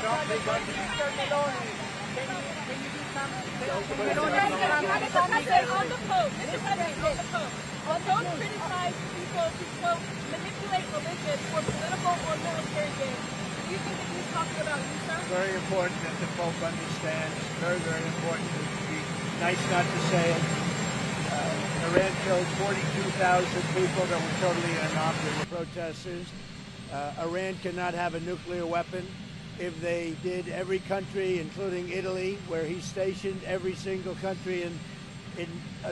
Don't criticize people who, quote, manipulate religion for political or military gain. Do you think that he's talking about you, sir? Very important that the Pope understands. Very, very important. It would be nice not to say it. Iran killed 42,000 people that were totally innocuous protesters. Iran cannot have a nuclear weapon. If they did, every country, including Italy, where he's stationed, every single country in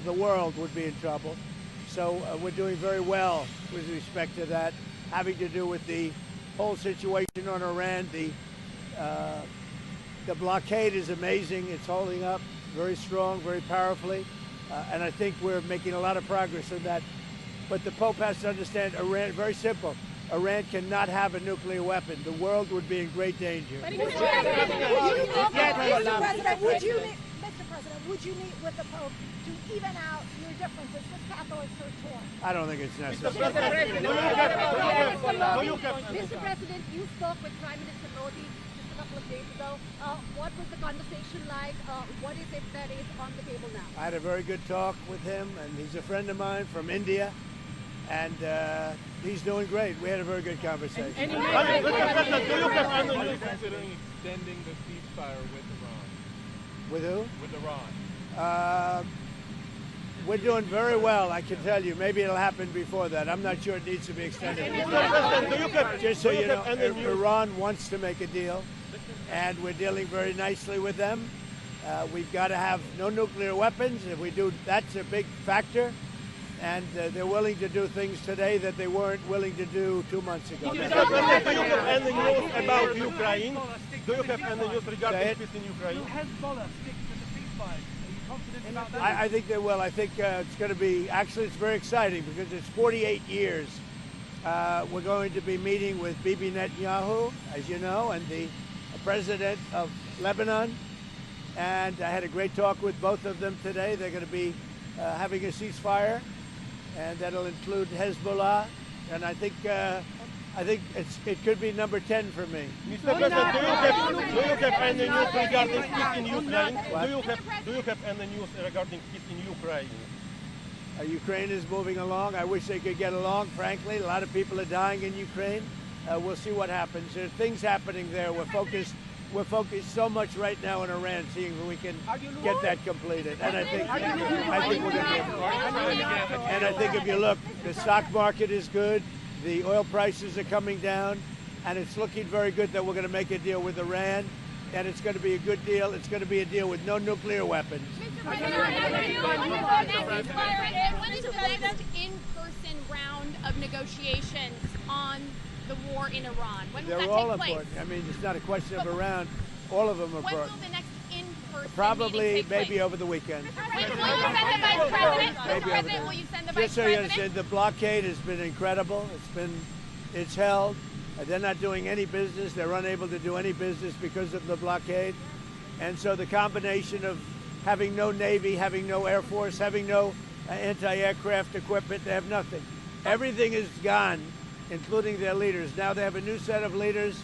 the world would be in trouble. So we're doing very well with respect to that, having to do with the whole situation on Iran. The blockade is amazing. It's holding up very strong, very powerfully. And I think we're making a lot of progress on that. But the Pope has to understand Iran, very simple. Iran cannot have a nuclear weapon. The world would be in great danger. Mr. President, would you meet with the Pope to even out your differences with Catholics or torn? I don't think it's necessary. Mr. President, you spoke with Prime Minister Modi just a couple of days ago. What was the conversation like? What is it that is on the table now? I had a very good talk with him, and he's a friend of mine from India, and he's doing great. We had a very good conversation. Do you have any news considering extending the ceasefire with Iran? With who? With Iran. We're doing very well, I can tell you. Maybe it'll happen before that. I'm not sure it needs to be extended. Just so you know, Iran wants to make a deal, and we're dealing very nicely with them. We've got to have no nuclear weapons. If we do, that's a big factor. And they're willing to do things today that they weren't willing to do 2 months ago. Do you have any news about Ukraine? Do you have any news regarding peace in Ukraine? Will Hezbollah stick to the ceasefire? Are you confident about that? I think they will. I think it's going to be, actually it's very exciting because it's 48 years. We're going to be meeting with Bibi Netanyahu, as you know, and the president of Lebanon. And I had a great talk with both of them today. They're going to be having a ceasefire, and that'll include Hezbollah. And I think it could be number 10 for me. Mr. President, do you have any news regarding peace in Ukraine? Do you have any news regarding peace in Ukraine? Ukraine is moving along. I wish they could get along, frankly. A lot of people are dying in Ukraine. We'll see what happens. There are things happening there. We're focused so much right now in Iran, seeing if we can get that completed. And I think we're going to. And I think if you look, the stock market is good. The oil prices are coming down, and it's looking very good that we're going to make a deal with Iran, and it's going to be a good deal. It's going to be a deal with no nuclear weapons. When is the next in-person round of negotiations on the war in Iran? When will They're that all take place? important. I mean, it's not a question of around. All of them are When important. will the next in-person Probably, meeting take maybe place? over the weekend. Will you send the Vice President? Maybe over there. Will you send the Just Vice so you President? understand, the blockade has been incredible. It's held. They're not doing any business. They're unable to do any business because of the blockade. And so the combination of having no Navy, having no Air Force, having no anti-aircraft equipment, they have nothing. Everything is gone, including their leaders. Now they have a new set of leaders,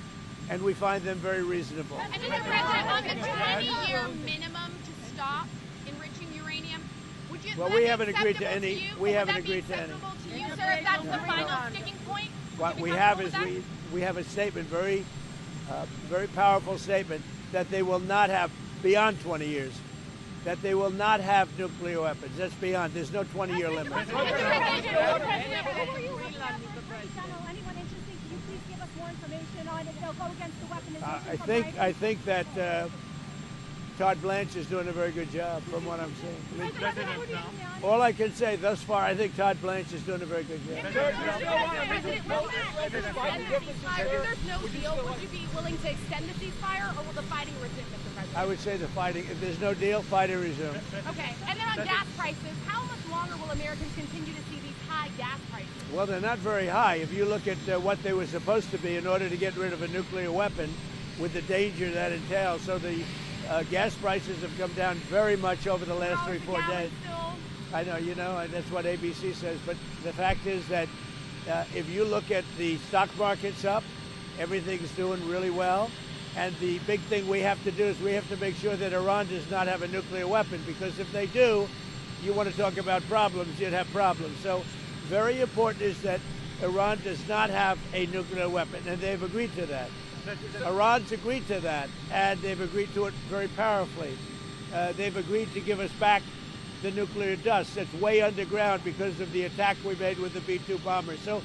and we find them very reasonable. And Mr. President, on the 20-year minimum to stop enriching uranium, would you? Well, we haven't agreed to any. We haven't agreed to any. Would that be acceptable to you, sir, if that's the final sticking point? What we have is we have a statement, very powerful statement, that they will not have beyond 20 years. That they will not have nuclear weapons. That's beyond. There's no 20-year limit. Anyone interested? Can you please give us more information on if they'll go against the weaponization? I think that Todd Blanche is doing a very good job, from what I'm seeing. All I can say thus far, I think Todd Blanche is doing a very good job. If there's no deal, would you be willing to extend the ceasefire, or will the fighting resume, Mr. President? I would say the fighting. If there's no deal, fighting resume. Okay. And then on gas prices, how much longer will Americans continue to see these high gas prices? Well, they're not very high. If you look at what they were supposed to be in order to get rid of a nuclear weapon, with the danger that entails, so the gas prices have come down very much over the last 3-4 days. I know, you know, that's what ABC says. But the fact is that if you look at the stock market's up, everything's doing really well. And the big thing we have to do is we have to make sure that Iran does not have a nuclear weapon, because if they do, you want to talk about problems, you'd have problems. So very important is that Iran does not have a nuclear weapon, and they've agreed to that. Iran's agreed to that, and they've agreed to it very powerfully. They've agreed to give us back the nuclear dust that's way underground because of the attack we made with the B-2 bombers. So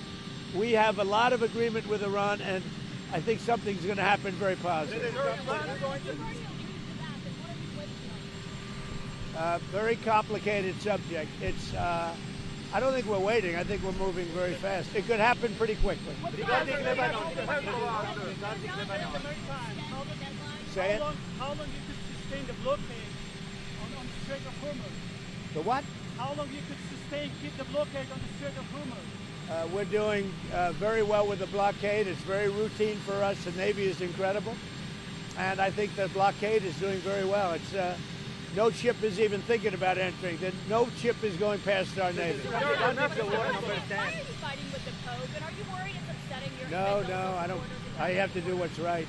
we have a lot of agreement with Iran, and I think something's going to happen very positive. Very complicated subject. It's, I don't think we're waiting. I think we're moving very fast. It could happen pretty quickly. Say it. How long you could sustain the blockade on the Strait of Hormuz? The what? How long you could keep the blockade on the Strait of Hormuz? We're doing very well with the blockade. It's very routine for us. The Navy is incredible. And I think the blockade is doing very well. It's no ship is even thinking about entering. No ship is going past our Navy. Why are you fighting with the Pope? And are you worried it's upsetting your No, I don't. I have to do what's right.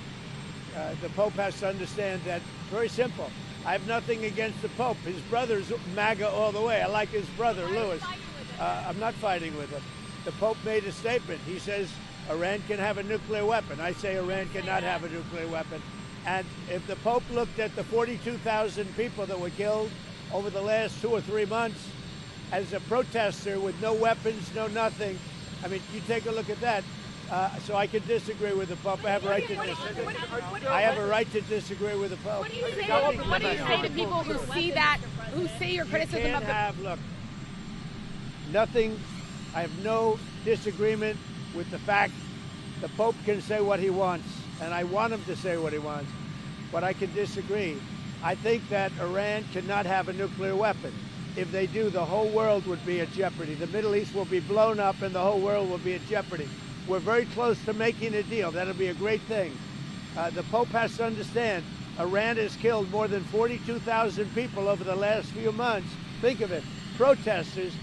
The Pope has to understand that. Very simple. I have nothing against the Pope. His brother's MAGA all the way. I like his brother, Louis. I'm not fighting with him. The Pope made a statement. He says Iran can have a nuclear weapon. I say Iran cannot have a nuclear weapon. And if the Pope looked at the 42,000 people that were killed over the last 2 or 3 months as a protester with no weapons, no nothing, I mean, you take a look at that. So I can disagree with the Pope. I have a right to disagree. I have a right to disagree with the Pope. What do you say to people who see that, who see your criticism of the... Look, nothing, I have no disagreement with the fact the Pope can say what he wants, and I want him to say what he wants, but I can disagree. I think that Iran cannot have a nuclear weapon. If they do, the whole world would be at jeopardy. The Middle East will be blown up and the whole world will be at jeopardy. We're very close to making a deal. That'll be a great thing. The Pope has to understand, Iran has killed more than 42,000 people over the last few months. Think of it, protesters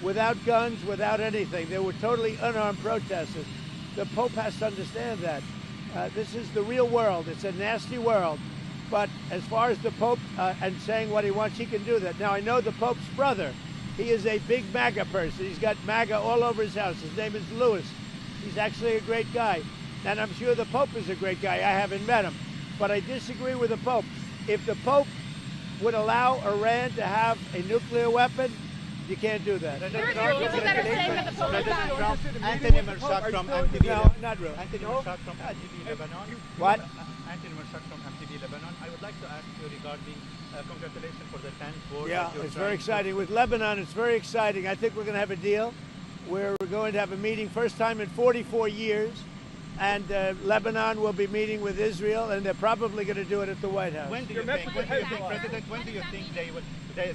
without guns, without anything. They were totally unarmed protesters. The Pope has to understand that. This is the real world. It's a nasty world. But as far as the Pope and saying what he wants, he can do that. Now, I know the Pope's brother. He is a big MAGA person. He's got MAGA all over his house. His name is Louis. He's actually a great guy. And I'm sure the Pope is a great guy. I haven't met him. But I disagree with the Pope. If the Pope would allow Iran to have a nuclear weapon, you can't do that. There are people that are saying that the Pope is bad. Anthony Mershak from MTV. No, not really. Anthony Mershak from MTV Lebanon. What? Anthony Mershak from MTV Lebanon. I would like to ask you regarding congratulations for the 10th war. Yeah, it's very exciting. With Lebanon, it's very exciting. I think we're going to have a deal where we're going to have a meeting, first time in 44 years. And Lebanon will be meeting with Israel, and they're probably going to do it at the White House. When do you think, President, when do you think they will...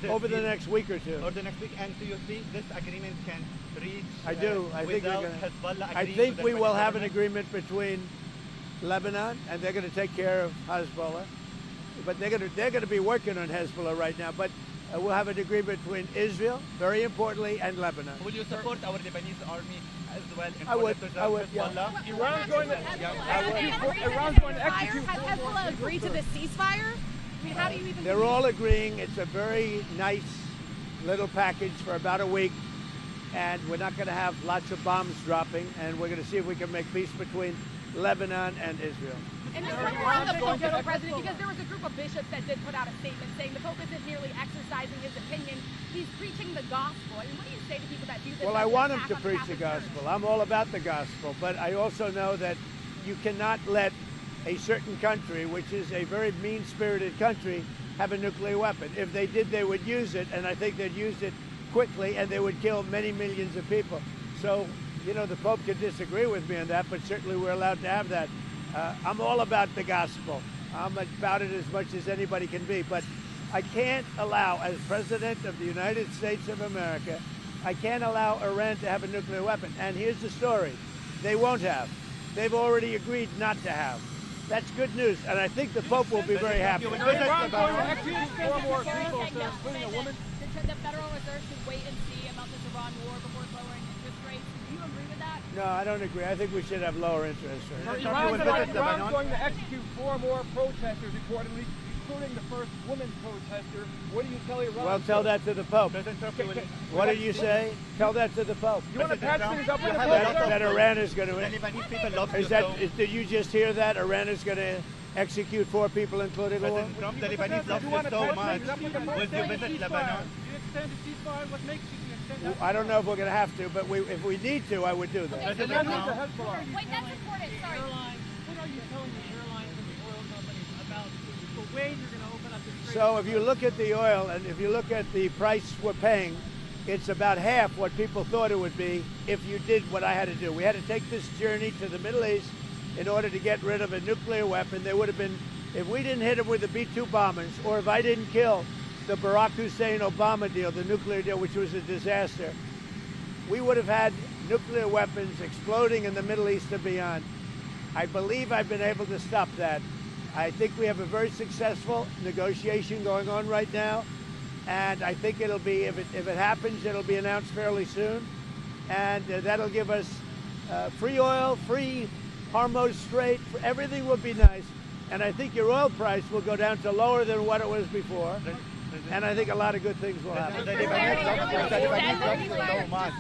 Over the next week or two. Or the next week. And do you think this agreement can reach... I do. I think without we're gonna, Hezbollah I agreeing think to we the will have an government? agreement between Lebanon, and they're going to take care of Hezbollah. But they're going to be working on Hezbollah right now. But we'll have an agreement between Israel, very importantly, and Lebanon. Will you support our Lebanese army as well in I would. Hezbollah? Yeah. Iran's going to execute. Has Hezbollah agreed to the ceasefire? I mean, how do you even... They're all agreeing. It's a very nice little package for about a week. And we're not going to have lots of bombs dropping. And we're going to see if we can make peace between Lebanon and Israel. And just one more on the Pope, Mr. President, because there was a group of bishops that did put out a statement saying the Pope isn't merely exercising his opinion, he's preaching the gospel. And what do you say to people that do this? Well, I want him to preach the gospel. I'm all about the gospel. But I also know that you cannot let a certain country, which is a very mean-spirited country, have a nuclear weapon. If they did, they would use it, and I think they'd use it quickly, and they would kill many millions of people. So, you know, the Pope could disagree with me on that, but certainly we're allowed to have that. I'm all about the gospel. I'm about it as much as anybody can be, but I can't allow, as President of the United States of America, I can't allow Iran to have a nuclear weapon. And here's the story. They won't have. They've already agreed not to have. That's good news, and I think the Pope will be very happy. Iran's going to execute 4 more people, including a woman. The Federal Reserve should wait and see about this Iran war before lowering interest rates. Do you agree with that? No, I don't agree. I think we should have lower interest rates. Iran's going to execute 4 more protesters, reportedly, including the first woman protester. What do you tell Iran? Well, tell that to the Pope. What did you say? Tell that to the Pope. You want to patch things up with the Pope? That Iran is going to... Lebanese people love you so. Did you just hear that? Iran is going to execute 4 people, including a woman? Trump, the Lebanese love you so much. When you visit Lebanon... Do you extend the ceasefire? What makes you extend that? I don't know if we're going to have to, but if we need to, I would do that. Wait, that's important. Sorry. What are you telling the airlines and the oil companies about the way you're going to open up the Strait? So if you look at the oil and if you look at the price we're paying, it's about half what people thought it would be if you did what I had to do. We had to take this journey to the Middle East in order to get rid of a nuclear weapon. There would have been, if we didn't hit them with the B-2 bombers, or if I didn't kill the Barack Hussein-Obama deal, the nuclear deal, which was a disaster, we would have had nuclear weapons exploding in the Middle East and beyond. I believe I've been able to stop that. I think we have a very successful negotiation going on right now, and I think it'll be, if it happens, it'll be announced fairly soon, and that'll give us free oil, free Hormuz Strait, everything will be nice, and I think your oil price will go down to lower than what it was before, and I think a lot of good things will happen.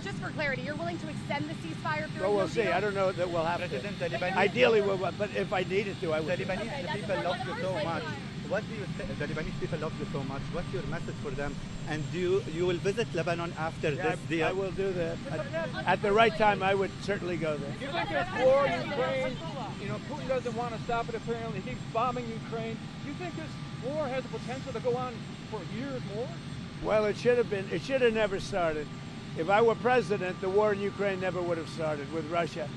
Just for clarity, you're willing to extend the ceasefire period? Well, we'll see. I don't know that we'll have to. Ideally, we'll, but if I needed to, I would. The Lebanese people love you so much. What do you say? The Lebanese people love you so much. What's your message for them? And you will visit Lebanon after this deal? I will do that. At the right time, I would certainly go there. You think this war in Ukraine, you know, Putin doesn't want to stop it apparently. He keeps bombing Ukraine. You think this war has the potential to go on for years more? Well, it should have never started. If I were president, the war in Ukraine never would have started with Russia.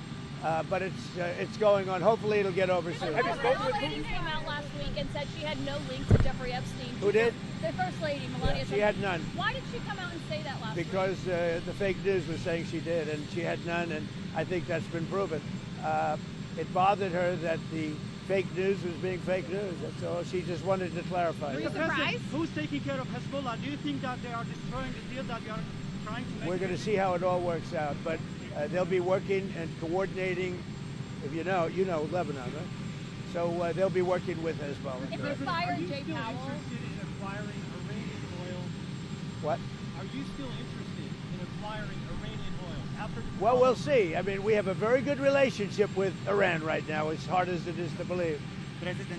But it's going on. Hopefully it'll get over soon. The First Lady came out last week and said she had no link to Jeffrey Epstein. Who did? The First Lady, Melania. She had none. Why did she come out and say that last week? Because the fake news was saying she did, and she had none, and I think that's been proven. It bothered her that the fake news was being fake news. That's all. She just wanted to clarify. Are you surprised? Who's taking care of Hezbollah? Do you think that they are destroying the deal that you are trying to make? We're going to see how it all works out, but they'll be working and coordinating. If you know Lebanon, right? So they'll be working with Hezbollah. If they fire Jay Powell, interested in acquiring Iranian oil? What? Are you still interested in acquiring Iranian oil after? Well, we'll see. I mean, we have a very good relationship with Iran right now, as hard as it is to believe.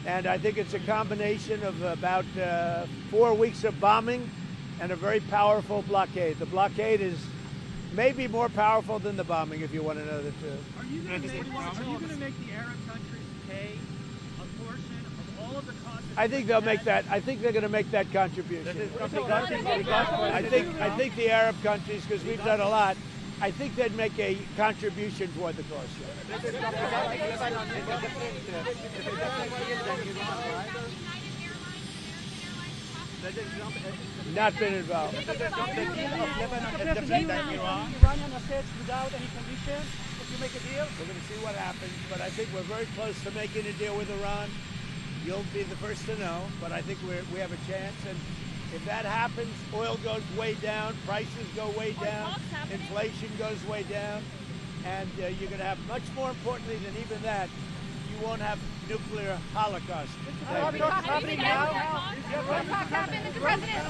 And I think it's a combination of about 4 weeks of bombing and a very powerful blockade. The blockade is maybe more powerful than the bombing, if you want to know the truth. Are you going to make the Arab countries pay a portion of all of the costs? I think they'll make that. I think they're going to make that contribution. I think the Arab countries, because we've done a lot, I think they'd make a contribution toward the cost. Not been involved. The deal of Iranian assets without any conditions? If you make a deal? We're going to see what happens, but I think we're very close to making a deal with Iran. You'll be the first to know, but I think we have a chance. And if that happens, oil goes way down, prices go way down, inflation goes way down, and you're going to have, much more importantly than even that, you won't have nuclear holocaust. Are we talking now? What talks happened, Mr. President?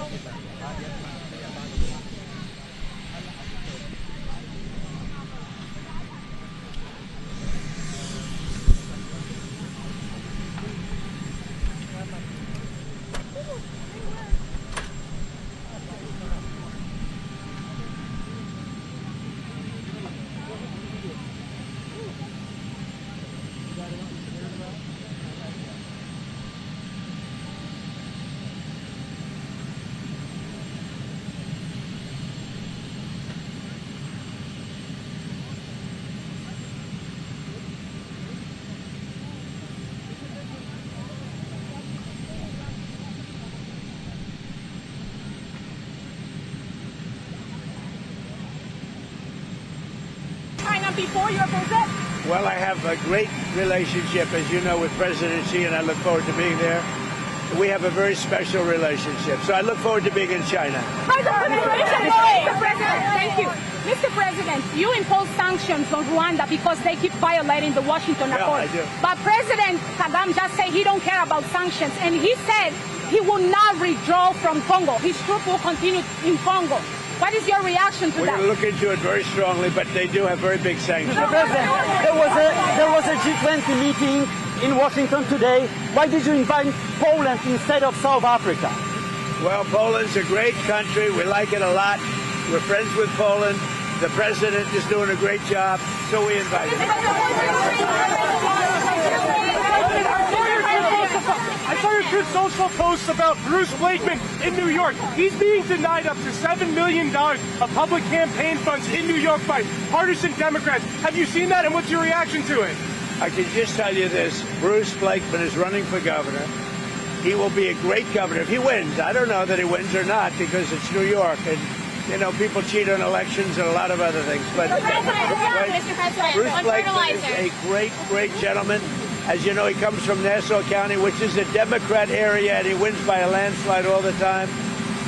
Before your visit? Well, I have a great relationship, as you know, with President Xi, and I look forward to being there. we have a very special relationship. So I look forward to being in China. Mr. President, thank you. Mr. President, you impose sanctions on Rwanda because they keep violating the Washington Accord. I do. But President Kagame just said he don't care about sanctions, and he said he will not withdraw from Congo. His troops will continue in Congo. What is your reaction to We're that? going to look into it very strongly, but they do have very big sanctions. Mr. President, there was a G20 meeting in Washington today. Why did you invite Poland instead of South Africa? Well, Poland's a great country. We like it a lot. We're friends with Poland. The president is doing a great job, so we invited him. I saw your Truth Social posts about Bruce Blakeman in New York. He's being denied up to $7 million of public campaign funds in New York by partisan Democrats. Have you seen that, and what's your reaction to it? I can just tell you this. Bruce Blakeman is running for governor. He will be a great governor if he wins. I don't know that he wins or not because it's New York, and you know, people cheat on elections and a lot of other things. But Bruce Blakeman is a great, great gentleman. As you know, he comes from Nassau County, which is a Democrat area, and he wins by a landslide all the time.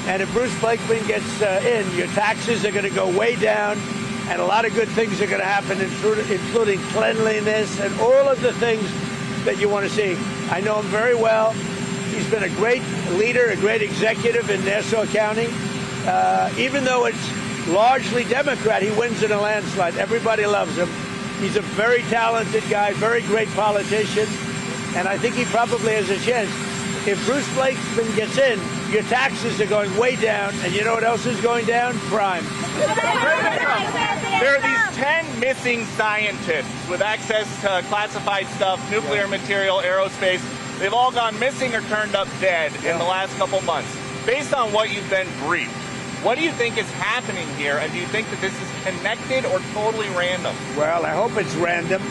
And if Bruce Blakeman gets in, your taxes are going to go way down, and a lot of good things are going to happen, including cleanliness and all of the things that you want to see. I know him very well. He's been a great leader, a great executive in Nassau County. Even though it's largely Democrat, he wins in a landslide. Everybody loves him. He's a very talented guy, very great politician, and I think he probably has a chance. If Bruce Blakeman gets in, your taxes are going way down, and you know what else is going down? Crime. There are these 10 missing scientists with access to classified stuff, nuclear material, aerospace. They've all gone missing or turned up dead in the last couple months. Based on what you've been briefed, what do you think is happening here, and do you think that this is connected or totally random? Well, I hope it's random,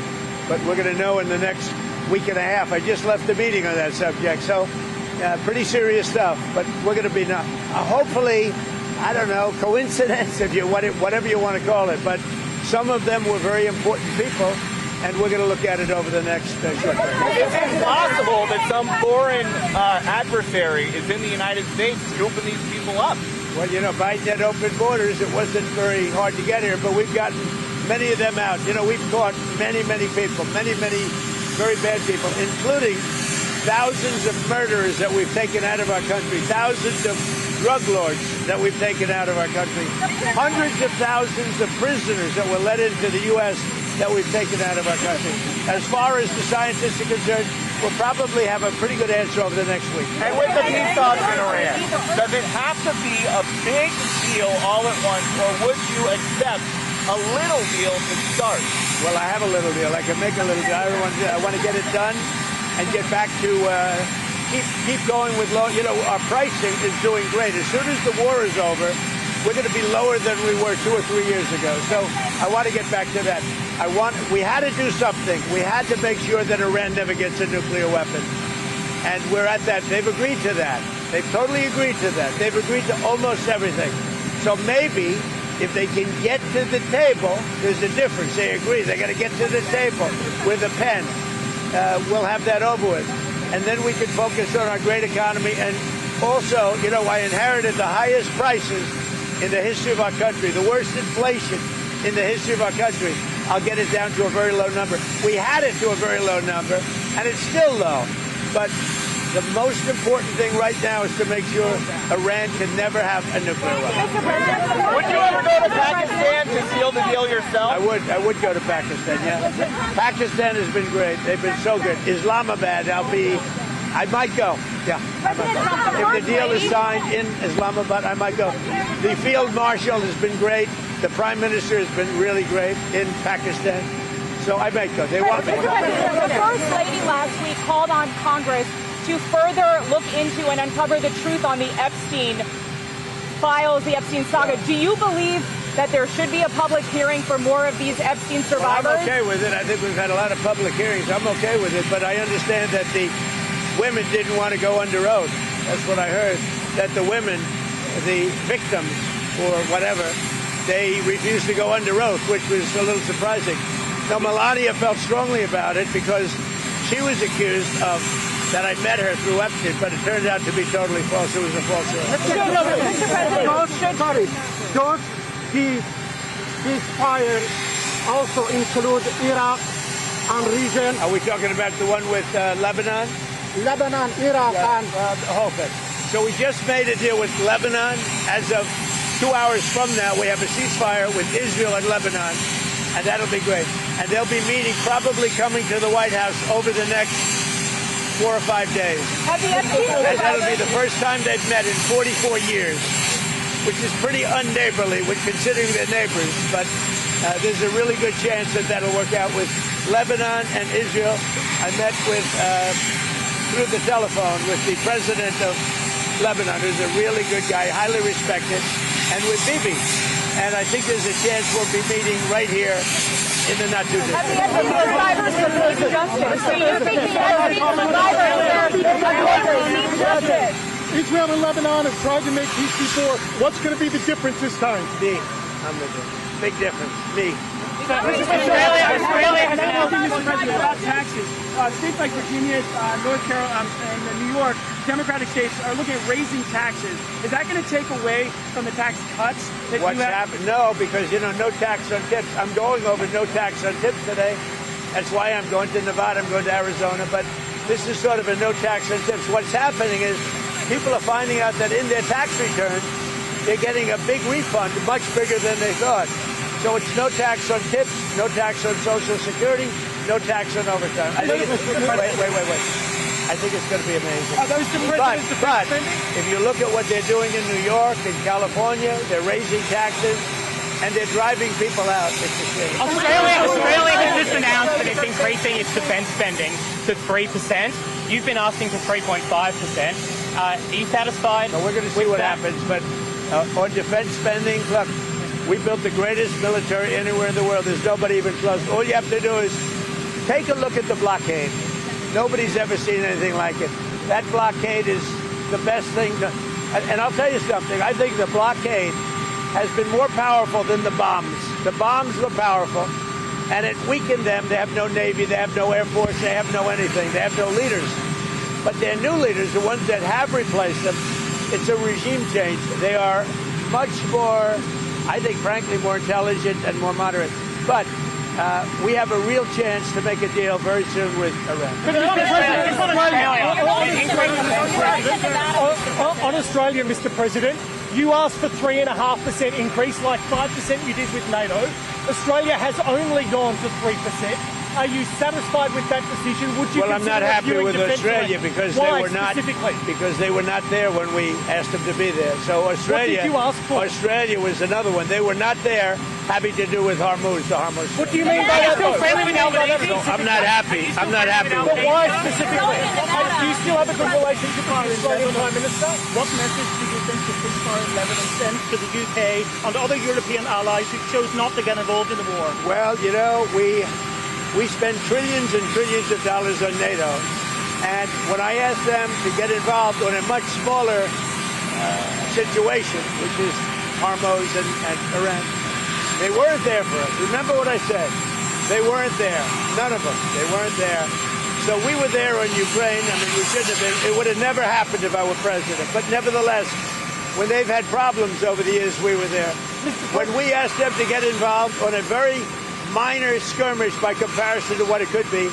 but we're going to know in the next week and a half. I just left a meeting on that subject, so pretty serious stuff, but we're going to be hopefully, I don't know, coincidence, if you whatever you want to call it, but some of them were very important people, and we're going to look at it over the next short time. It's possible that some foreign adversary is in the United States scooping these people up. Well, you know, Biden had open borders. It wasn't very hard to get here, but we've gotten many of them out. You know, we've caught many, many people, many, many very bad people, including thousands of murderers that we've taken out of our country, thousands of drug lords that we've taken out of our country, hundreds of thousands of prisoners that were let into the U.S. that we've taken out of our country. As far as the scientists are concerned, we'll probably have a pretty good answer over the next week. And with the peace talks in Iran, does it have to be a big deal all at once, or would you accept a little deal to start? Well, I have a little deal. I can make a little deal. I want to get it done and get back to keep going with low. You know, our pricing is doing great. As soon as the war is over, we're going to be lower than we were 2 or 3 years ago. So I want to get back to that. We had to do something. We had to make sure that Iran never gets a nuclear weapon. And we're at that. They've agreed to that. They've totally agreed to that. They've agreed to almost everything. So maybe if they can get to the table, there's a difference. They agree. They're going to get to the table with a pen. We'll have that over with. And then we can focus on our great economy. And also, you know, I inherited the highest prices in the history of our country, the worst inflation in the history of our country. I'll get it down to a very low number. We had it to a very low number, and it's still low. But the most important thing right now is to make sure Iran can never have a nuclear weapon. Would you ever go to Pakistan to seal the deal yourself? I would go to Pakistan, yeah. Pakistan has been great. They've been so good. Islamabad, I might go. Yeah, I might go. If the deal is signed in Islamabad, I might go. The field marshal has been great. The prime minister has been really great in Pakistan. So I might go. They want me. The First Lady last week called on Congress to further look into and uncover the truth on the Epstein files, the Epstein saga. Do you believe that there should be a public hearing for more of these Epstein survivors? Well, I'm okay with it. I think we've had a lot of public hearings. I'm okay with it. But I understand that the women didn't want to go under oath. That's what I heard. That the women, the victims or whatever, they refused to go under oath, which was a little surprising. Now, Melania felt strongly about it because she was accused of that I met her through Epstein, but it turned out to be totally false. It was a false story. Does these ceasefire also include Iraq and region? Are we talking about the one with Lebanon? Lebanon, Iraq, and the whole thing. So we just made a deal with Lebanon. As of 2 hours from now, we have a ceasefire with Israel and Lebanon, and that'll be great. And they'll be meeting, probably coming to the White House over the next 4 or 5 days. And that'll be the first time they've met in 44 years, which is pretty unneighborly when considering they're neighbors. But there's a really good chance that that'll work out with Lebanon and Israel. I met with, through the telephone, with the president of Lebanon, who's a really good guy, highly respected, and with Bibi. And I think there's a chance we'll be meeting right here in the not too distant future. Israel and Lebanon have tried to make peace before. What's going to be the difference this time? Me. I'm the difference. Big difference. Me. Australia about taxes. States like Virginia, North Carolina, and New York, Democratic states are looking at raising taxes. Is that going to take away from the tax cuts that What's you have? happened? No, because, no tax on tips. I'm going over no tax on tips today. That's why I'm going to Nevada. I'm going to Arizona. But this is sort of a no tax on tips. What's happening is people are finding out that in their tax returns, they're getting a big refund, much bigger than they thought. So it's no tax on tips, no tax on Social Security, no tax on overtime. I think wait. I think it's going to be amazing. But if you look at what they're doing in New York and California, they're raising taxes and they're driving people out. It's a shame. Australia has just announced that it's increasing its defence spending to 3%. You've been asking for 3.5%. Are you satisfied? Well, we're going to see what happens. But on defence spending, look, we built the greatest military anywhere in the world. There's nobody even close. All you have to do is take a look at the blockade. Nobody's ever seen anything like it. That blockade is the best thing. And I'll tell you something. I think the blockade has been more powerful than the bombs. The bombs were powerful, and it weakened them. They have no Navy. They have no Air Force. They have no anything. They have no leaders. But their new leaders, the ones that have replaced them, it's a regime change. They are much more, I think, frankly, more intelligent and more moderate. But we have a real chance to make a deal very soon with Iran. On Australia, Mr. President, you asked for 3.5% increase, like 5% you did with NATO. Australia has only gone to 3%. Are you satisfied with that decision? Would you? Well, I'm not happy with Australia because Why, they were not there when we asked them to be there. So Australia, what did you ask for? Australia was another one. They were not there, having to do with Hormuz, the Hormuz. What do you mean by that? I'm not happy. I'm not happy. But why specifically? Do you still have a good relationship with the Australian Prime Minister? What message do you think the ceasefire in Lebanon sent to the UK and other European allies who chose not to get involved in the war? Well, we spend trillions and trillions of dollars on NATO. And when I asked them to get involved on a much smaller situation, which is Hormuz and Iran, they weren't there for us. Remember what I said. They weren't there. None of them. They weren't there. So we were there on Ukraine. I mean, we shouldn't have been. It would have never happened if I were president. But nevertheless, when they've had problems over the years, we were there. When we asked them to get involved on a very minor skirmish by comparison to what it could be,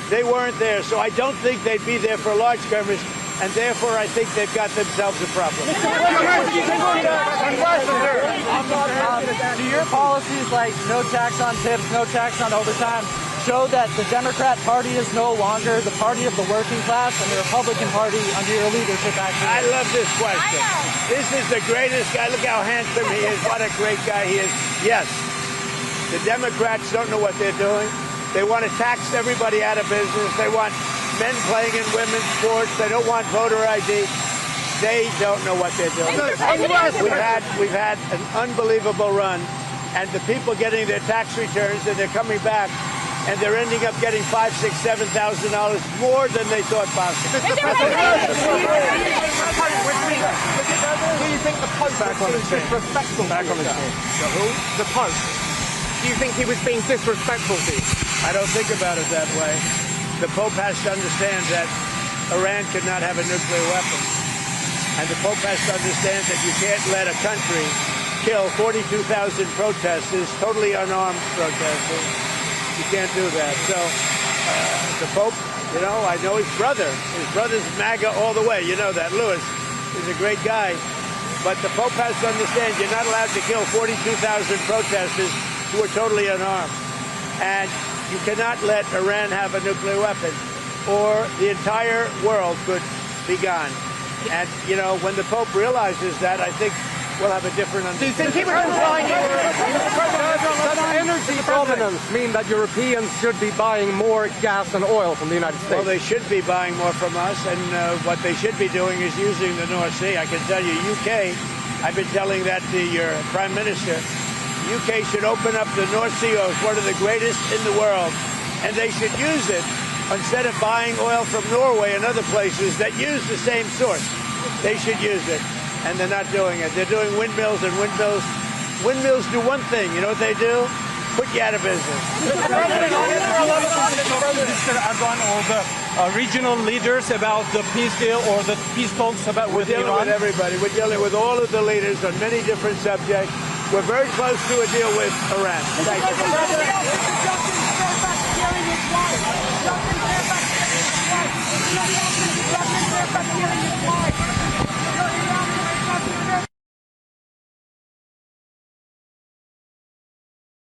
they weren't there. So I don't think they'd be there for a large skirmish, and therefore I think they've got themselves a problem. Do your policies like no tax on tips, no tax on overtime show that the Democrat Party is no longer the party of the working class and the Republican Party under your leadership actually? I love this question. This is the greatest guy. Look how handsome he is. What a great guy he is. Yes. The Democrats don't know what they're doing. They want to tax everybody out of business. They want men playing in women's sports. They don't want voter ID. They don't know what they're doing. We've had an unbelievable run, and the people getting their tax returns, and they're coming back, and they're ending up getting $5,000, $6,000, $7,000 more than they thought possible. Do you think the Pope was being disrespectful? Back on the chair. The Pope. Do you think he was being disrespectful to you? I don't think about it that way. The Pope has to understand that Iran cannot have a nuclear weapon. And the Pope has to understand that you can't let a country kill 42,000 protesters, totally unarmed protesters. You can't do that. So the Pope, you know, I know his brother. His brother's MAGA all the way. You know that. Louis is a great guy. But the Pope has to understand you're not allowed to kill 42,000 protesters who are totally unarmed. And you cannot let Iran have a nuclear weapon, or the entire world could be gone. And, you know, when the Pope realizes that, I think we'll have a different understanding. Does energy provenance mean that Europeans should be buying more gas and oil from the United States? Well, they should be buying more from us, and what they should be doing is using the North Sea. I can tell you, UK, I've been telling that to your Prime Minister, UK should open up the North Sea, as one of the greatest in the world, and they should use it instead of buying oil from Norway and other places that use the same source. They should use it, and they're not doing it. They're doing windmills, and windmills do one thing. You know what they do? Put you out of business. Mr. Erdogan or the regional leaders about the peace deal or the peace talks with Iran? We're dealing with everybody. We're dealing with all of the leaders on many different subjects. We're very close to a deal with Iran. Thank you.